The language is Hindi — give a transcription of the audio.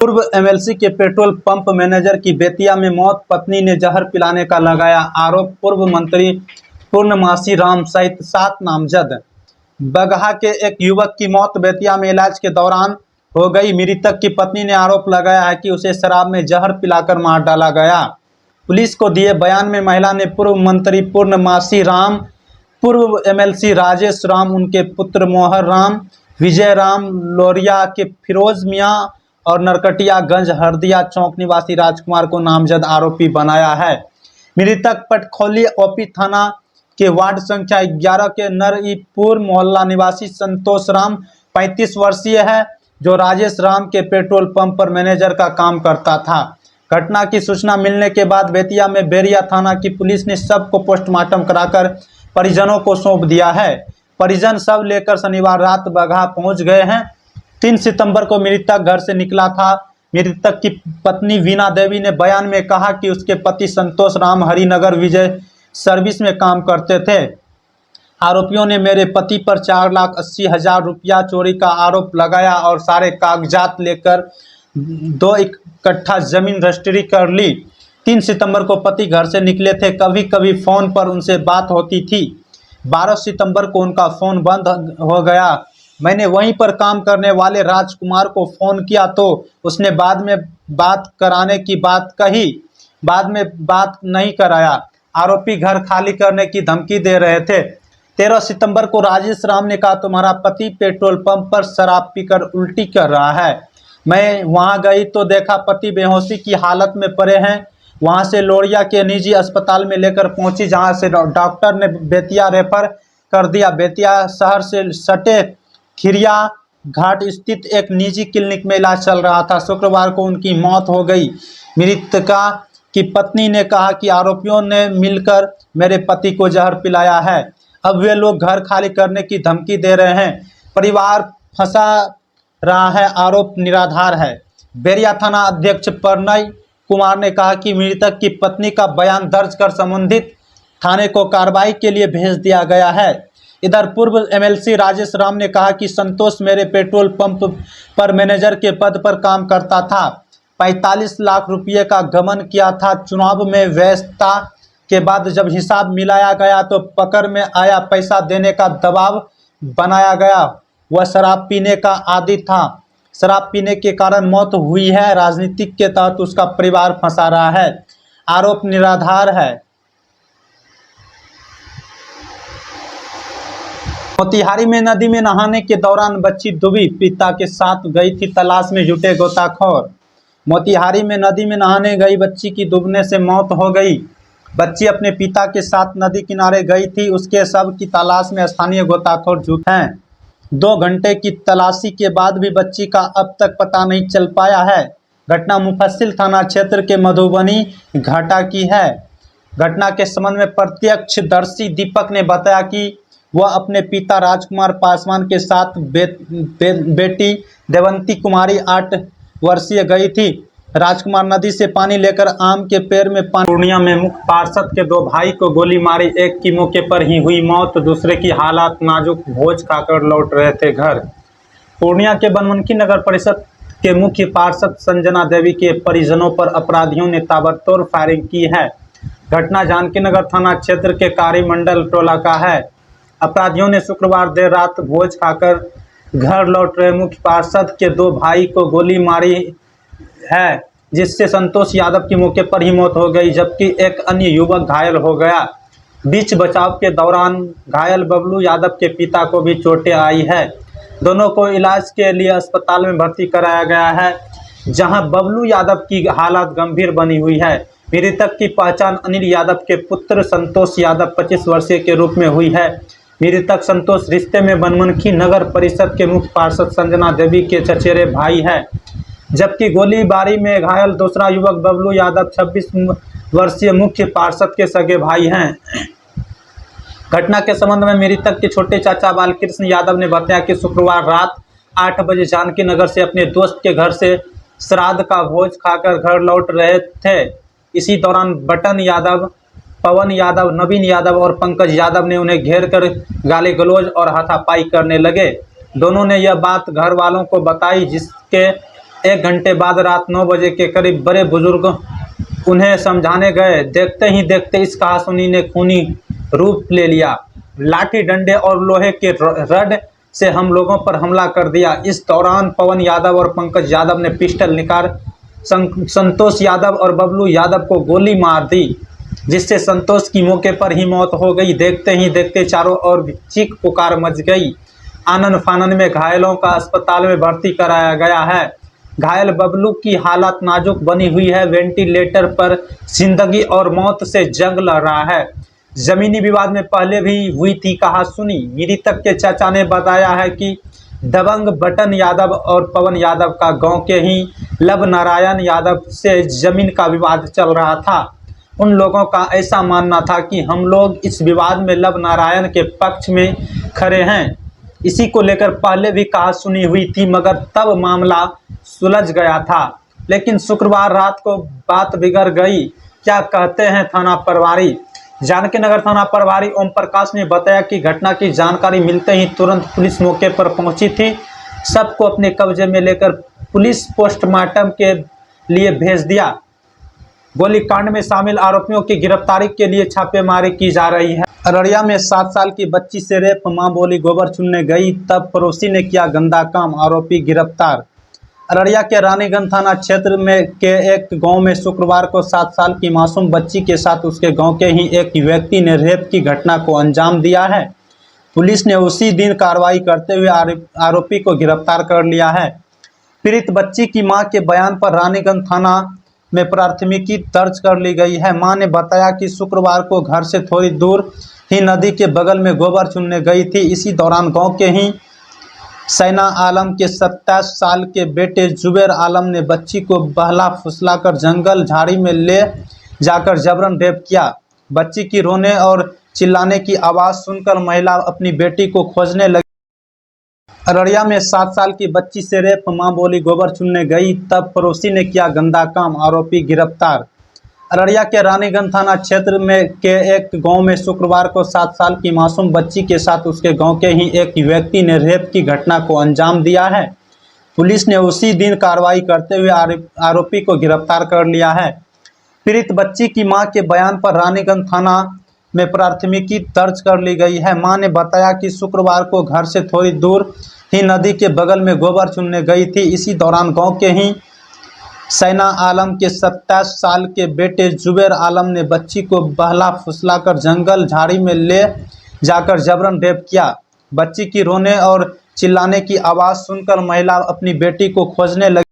पूर्व एमएलसी के पेट्रोल पंप मैनेजर की बेतिया में मौत, पत्नी ने जहर पिलाने का लगाया आरोप। पूर्व मंत्री पूर्णमासी राम सहित 7 नामजद। बगहा के एक युवक की मौत बेतिया में इलाज के दौरान हो गई। मृतक की पत्नी ने आरोप लगाया है कि उसे शराब में जहर पिलाकर मार डाला गया। पुलिस को दिए बयान में महिला ने पूर्व मंत्री पूर्णमासी राम, पूर्व एमएलसी राजेश राम, उनके पुत्र मोहर राम, विजय राम, लोरिया के फिरोज मियां और नरकटियागंज हरदिया चौक निवासी राजकुमार को नामजद आरोपी बनाया है। मृतक पटखोली ओपी थाना के वार्ड संख्या 11 के नरईपुर मोहल्ला निवासी संतोष राम 35 वर्षीय है, जो राजेश राम के पेट्रोल पंप पर मैनेजर का काम करता था। घटना की सूचना मिलने के बाद बेतिया में बेरिया थाना की पुलिस ने शव को पोस्टमार्टम कराकर परिजनों को सौंप दिया है। परिजन शव लेकर शनिवार रात बगहा पहुंच गए हैं। 3 सितंबर को मृतक घर से निकला था। मृतक की पत्नी वीना देवी ने बयान में कहा कि उसके पति संतोष राम हरिनगर विजय सर्विस में काम करते थे। आरोपियों ने मेरे पति पर 4,80,000 रुपया चोरी का आरोप लगाया और सारे कागजात लेकर 2 कट्ठा जमीन रजिस्ट्री कर ली। 3 सितंबर को पति घर से निकले थे। कभी कभी फ़ोन पर उनसे बात होती थी। 12 सितंबर को उनका फ़ोन बंद हो गया। मैंने वहीं पर काम करने वाले राजकुमार को फ़ोन किया तो उसने बाद में बात कराने की बात कही, बाद में बात नहीं कराया। आरोपी घर खाली करने की धमकी दे रहे थे। 13 सितंबर को राजेश राम ने कहा, तुम्हारा पति पेट्रोल पंप पर शराब पीकर उल्टी कर रहा है। मैं वहां गई तो देखा पति बेहोशी की हालत में पड़े हैं। वहां से लोरिया के निजी अस्पताल में लेकर पहुंची, जहां से डॉक्टर ने बेतिया रेफर कर दिया। बेतिया शहर से सटे खिरिया घाट स्थित एक निजी क्लिनिक में इलाज चल रहा था। शुक्रवार को उनकी मौत हो गई। मृतका की पत्नी ने कहा कि आरोपियों ने मिलकर मेरे पति को जहर पिलाया है। अब वे लोग घर खाली करने की धमकी दे रहे हैं। परिवार फंसा रहा है, आरोप निराधार है। बेरिया थाना अध्यक्ष प्रणय कुमार ने कहा कि मृतक की पत्नी का बयान दर्ज कर संबंधित थाने को कार्रवाई के लिए भेज दिया गया है। इधर पूर्व एमएलसी राजेश राम ने कहा कि संतोष मेरे पेट्रोल पंप पर मैनेजर के पद पर काम करता था। 45 लाख रुपये का गबन किया था। चुनाव में व्यस्तता के बाद जब हिसाब मिलाया गया तो पकड़ में आया। पैसा देने का दबाव बनाया गया। वह शराब पीने का आदी था। शराब पीने के कारण मौत हुई है। राजनीतिक के तहत उसका परिवार फंसा रहा है। आरोप निराधार है। मोतिहारी में नदी में नहाने के दौरान बच्ची डूबी, पिता के साथ गई थी तलाश में जुटे गोताखोर। मोतिहारी में नदी में नहाने गई बच्ची की डूबने से मौत हो गई। बच्ची अपने पिता के साथ नदी किनारे गई थी। उसके शव की तलाश में स्थानीय गोताखोर जुटे हैं। 2 घंटे की तलाशी के बाद भी बच्ची का अब तक पता नहीं चल पाया है। घटना मुफस्सिल थाना क्षेत्र के मधुबनी घाटा की है। घटना के संबंध में प्रत्यक्षदर्शी दीपक ने बताया कि वह अपने पिता राजकुमार पासवान के साथ बेटी देवंती कुमारी 8 वर्षीय गई थी। राजकुमार नदी से पानी लेकर आम के पेड़ में पानी। पूर्णिया में मुख्य पार्षद के 2 भाई को गोली मारी, एक की मौके पर ही हुई मौत, दूसरे की हालत नाजुक। भोज खाकर लौट रहे थे घर। पूर्णिया के बनमुखी नगर परिषद के मुख्य पार्षद संजना देवी के परिजनों पर अपराधियों ने ताबड़तोड़ फायरिंग की है। घटना जानकी नगर थाना क्षेत्र के कारी मंडल टोला का है। अपराधियों ने शुक्रवार देर रात भोज खाकर घर लौट रहे मुख्य पार्षद के 2 भाई को गोली मारी है, जिससे संतोष यादव की मौके पर ही मौत हो गई, जबकि एक अन्य युवक घायल हो गया। बीच बचाव के दौरान घायल बबलू यादव के पिता को भी चोटें आई है। दोनों को इलाज के लिए अस्पताल में भर्ती कराया गया है, जहां बबलू यादव की हालत गंभीर बनी हुई है। मृतक की पहचान अनिल यादव के पुत्र संतोष यादव 25 वर्षीय के रूप में हुई है। मृतक संतोष रिश्ते में बनमुखी नगर परिषद के मुख्य पार्षद संजना देवी के चचेरे भाई है, जबकि गोलीबारी में घायल दूसरा युवक बबलू यादव 26 वर्षीय मुख्य पार्षद के सगे भाई हैं। घटना के संबंध में मृतक के छोटे चाचा बालकृष्ण यादव ने बताया कि शुक्रवार रात 8 बजे जानकी नगर से अपने दोस्त के घर से श्राद्ध का भोज खाकर घर लौट रहे थे। इसी दौरान बटन यादव, पवन यादव, नवीन यादव और पंकज यादव ने उन्हें घेर कर गाली गलौज और हाथापाई करने लगे। दोनों ने यह बात घर वालों को बताई, जिसके 1 घंटे बाद रात 9 बजे के करीब बड़े बुजुर्ग उन्हें समझाने गए। देखते ही देखते इस कहासुनी ने खूनी रूप ले लिया। लाठी डंडे और लोहे के रड से हम लोगों पर हमला कर दिया। इस दौरान पवन यादव और पंकज यादव ने पिस्टल निकाल संतोष यादव और बबलू यादव को गोली मार दी, जिससे संतोष की मौके पर ही मौत हो गई। देखते ही देखते चारों ओर चीख पुकार मच गई। आनन फानन में घायलों का अस्पताल में भर्ती कराया गया है। घायल बबलू की हालत नाजुक बनी हुई है। वेंटिलेटर पर जिंदगी और मौत से जंग लड़ रहा है। जमीनी विवाद में पहले भी हुई थी कहासुनी। मृतक के चाचा ने बताया है कि दबंग बटन यादव और पवन यादव का गांव के ही लव नारायण यादव से जमीन का विवाद चल रहा था। उन लोगों का ऐसा मानना था कि हम लोग इस विवाद में लव नारायण के पक्ष में खड़े हैं। इसी को लेकर पहले भी कहासुनी हुई थी, मगर तब मामला सुलझ गया था। लेकिन शुक्रवार रात को बात बिगड़ गई। क्या कहते हैं थाना प्रभारी? जानकी नगर थाना प्रभारी ओम प्रकाश ने बताया कि घटना की जानकारी मिलते ही तुरंत पुलिस मौके पर पहुंची थी। सबको अपने कब्जे में लेकर पुलिस पोस्टमार्टम के लिए भेज दिया। गोलीकांड में शामिल आरोपियों की गिरफ्तारी के लिए छापेमारी की जा रही है। अररिया में 7 साल की बच्ची से रेप, मां बोली गोबर चुनने गई तब पड़ोसी ने किया गंदा काम, आरोपी गिरफ्तार। अररिया के रानीगंज थाना क्षेत्र में के एक गांव में शुक्रवार को 7 साल की मासूम बच्ची के साथ उसके गांव के ही एक व्यक्ति ने रेप की घटना को अंजाम दिया है। पुलिस ने उसी दिन कार्रवाई करते हुए आरोपी को गिरफ्तार कर लिया है। पीड़ित बच्ची की मां के बयान पर रानीगंज थाना में प्राथमिकी दर्ज कर ली गई है। मां ने बताया कि शुक्रवार को घर से थोड़ी दूर ही नदी के बगल में गोबर चुनने गई थी। इसी दौरान गाँव के ही सैना आलम के 27 साल के बेटे जुबेर आलम ने बच्ची को बहला फुसलाकर जंगल झाड़ी में ले जाकर जबरन रेप किया। बच्ची की रोने और चिल्लाने की आवाज़ सुनकर महिला अपनी बेटी को खोजने लगी। अररिया में 7 साल की बच्ची से रेप, मां बोली गोबर चुनने गई तब पड़ोसी ने किया गंदा काम, आरोपी गिरफ्तार। अररिया के रानीगंज थाना क्षेत्र में के एक गांव में शुक्रवार को 7 साल की मासूम बच्ची के साथ उसके गांव के ही एक व्यक्ति ने रेप की घटना को अंजाम दिया है। पुलिस ने उसी दिन कार्रवाई करते हुए आरोपी को गिरफ्तार कर लिया है। पीड़ित बच्ची की मां के बयान पर रानीगंज थाना में प्राथमिकी दर्ज कर ली गई है। मां ने बताया कि शुक्रवार को घर से थोड़ी दूर ही नदी के बगल में गोबर चुनने गई थी। इसी दौरान गाँव के ही सैना आलम के 27 साल के बेटे जुबेर आलम ने बच्ची को बहला फुसलाकर जंगल झाड़ी में ले जाकर जबरन रेप किया। बच्ची की रोने और चिल्लाने की आवाज़ सुनकर महिला अपनी बेटी को खोजने लगी।